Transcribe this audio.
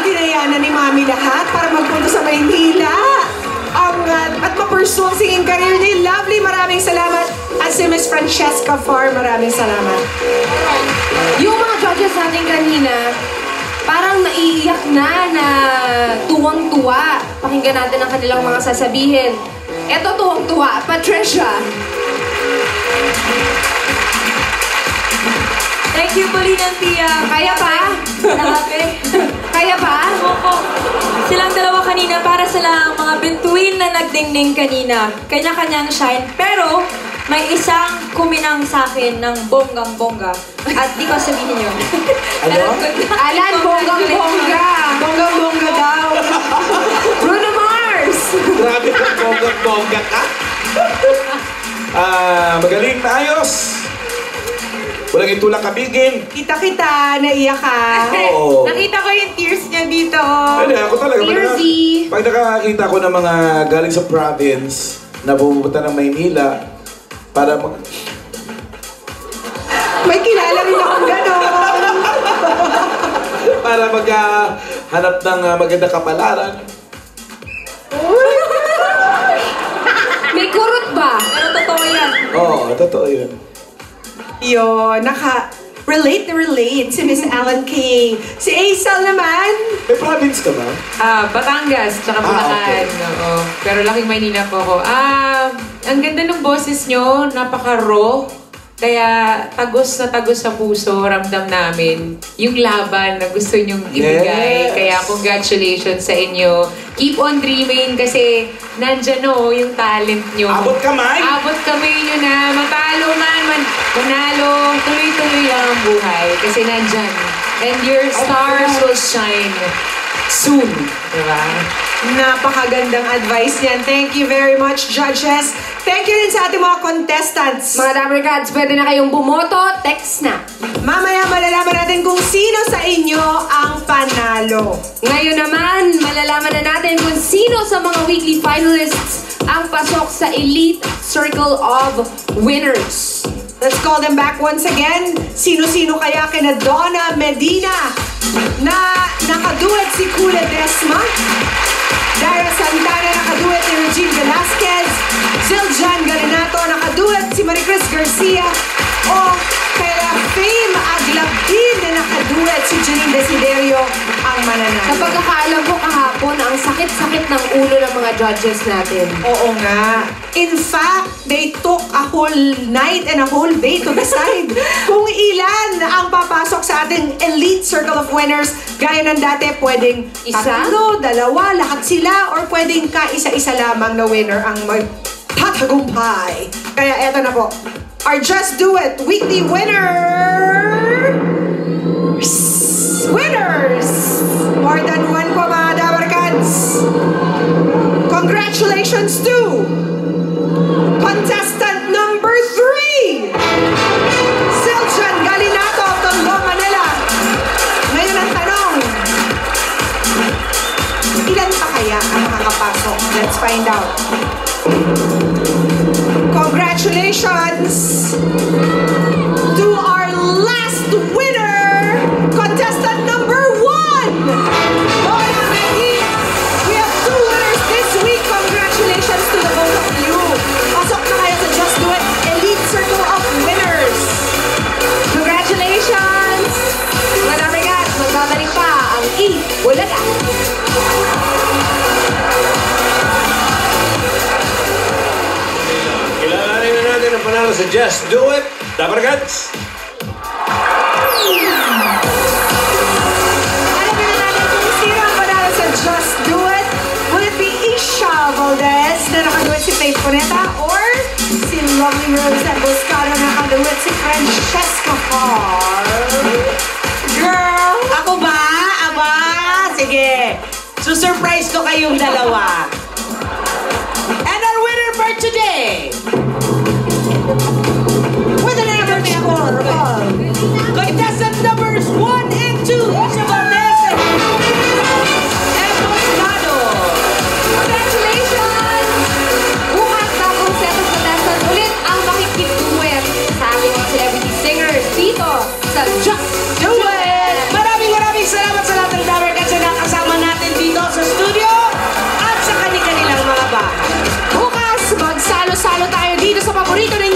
dinayanan ni Mami lahat para magpunta sa Maynila. At ma-pursue ang singing career ni Lovely. Maraming salamat. At si Miss Francesca Farr, maraming salamat. Yung mga judges natin kanina, parang naiiyak na tuwang-tuwa. Pakinggan natin ang kanilang mga sasabihin. Eto tuwang-tuwa, Patricia. Thank you, Pauline and Tia. Kaya pa? Kaya pa? Opo. Silang dalawa kanina, para silang mga bituin na nagdingding kanina. Kanya-kanyang shine. Pero, may isang kuminang sa akin ng bonggang-bongga. At di ko sabihin yun. Ano? Alan, bonggang-bongga. Bonggang-bongga daw. Bruno Mars. Grabe ka, bonggang-bongga ka. Magaling na ayos. Walang itulak kabigin. Kita-kita, naiyak ka. Oo. Nakita ko yung tears niya dito. Ano, ako talaga. Tearsy. Pag nakakita ko ng mga galing sa province na pumunta ng Maynila para May kilala rin akong gano'n. para maghanap ng magandang kapalaran. May kurot ba? Pero totoo yan. Oo, totoo yun. Yun, relate na relate si Miss Alan K. Si Aisel naman. May province ka ba? Batangas, tsaka Bulacan. Okay. Oo. Pero laking Maynila po ako. Ang ganda ng boses nyo, napaka-raw. Kaya tagos na tagos sa puso, ramdam namin yung laban na gusto nyong ibigay. Yes. Kaya congratulations sa inyo. Keep on dreaming kasi nandyan yung talent nyo. Abot kamay! Abot kamay nyo na. Matalo man, manalo. Tuloy-tuloy lang ang buhay kasi nandyan. And your stars will shine soon. Diba? Napakagandang advice niyan. Thank you very much, judges. Thank you rin sa ating mga contestants. Mga Dabarkads, pwede na kayong bumoto. Text na. Mamaya malalaman natin kung sino sa inyo ang panalo. Ngayon naman, malalaman na natin kung sino sa mga weekly finalists ang pasok sa Elite Circle of Winners. Let's call them back once again. Sino-sino kaya kina Donna Medina na nakaduet si Kula Desma, Dara Santana nakaduet ni Regine Velasquez, Zildjian Galinato nakaduet si Maricris Garcia, o kaya Fame Aglabdin na nakaduet si Janine Desiderio ang mananalo. Sa pagkakaalam ko kahapon, ang sakit-sakit ng ulo ng mga judges natin. Oo nga. In fact, they took a whole night and a whole day to decide kung ilan ang papasok sa ating Elite Circle of Winners. Gaya ng dati, pwedeng Isa? tatlo, dalawa, lahat sila, or pwedeng ka-isa-isa lamang na winner ang magtatagumpay. Kaya eto na po, our Just Do It Weekly Winners! More than one po mga Dabarkads. Congratulations to contestant number 3, Zildjian Galinato of Tondo, Manila. Ngayon ang tanong, ilan pa kaya ang makakapasok? Let's find out. Congratulations to our last winner, contestant number 1, Donna Medina. We have 2 winners this week. Congratulations to the both of you. Pasok na kayo sa Just Do It Elite Circle of Winners. Congratulations! Mga Dabarkads, magbabalik pa ang Bulaga. Kilalanin na natin ang panalo sa Just Do It, Dabarkads. Alamin na natin kung sino ang panalo sa Just Do It. Will it be Isha Valdez na nakaduet si Faith Cuneta, or si Lovely Rose at Buscado na nakaduet si Francesca Farr? Girl! Ako ba? Aba? Sige. Susurprise ko kayong dalawa. And our winner for today, With an average score of contestant numbers 1 and 2, Isha Valdez and Buscado. Congratulations! Bukas bagong set of contestants ulit ang makikituwet sa ating mga celebrity singers dito sa Just Do it! Maraming salamat sa lahat ng Dabarkads na nakasama paborito ninyo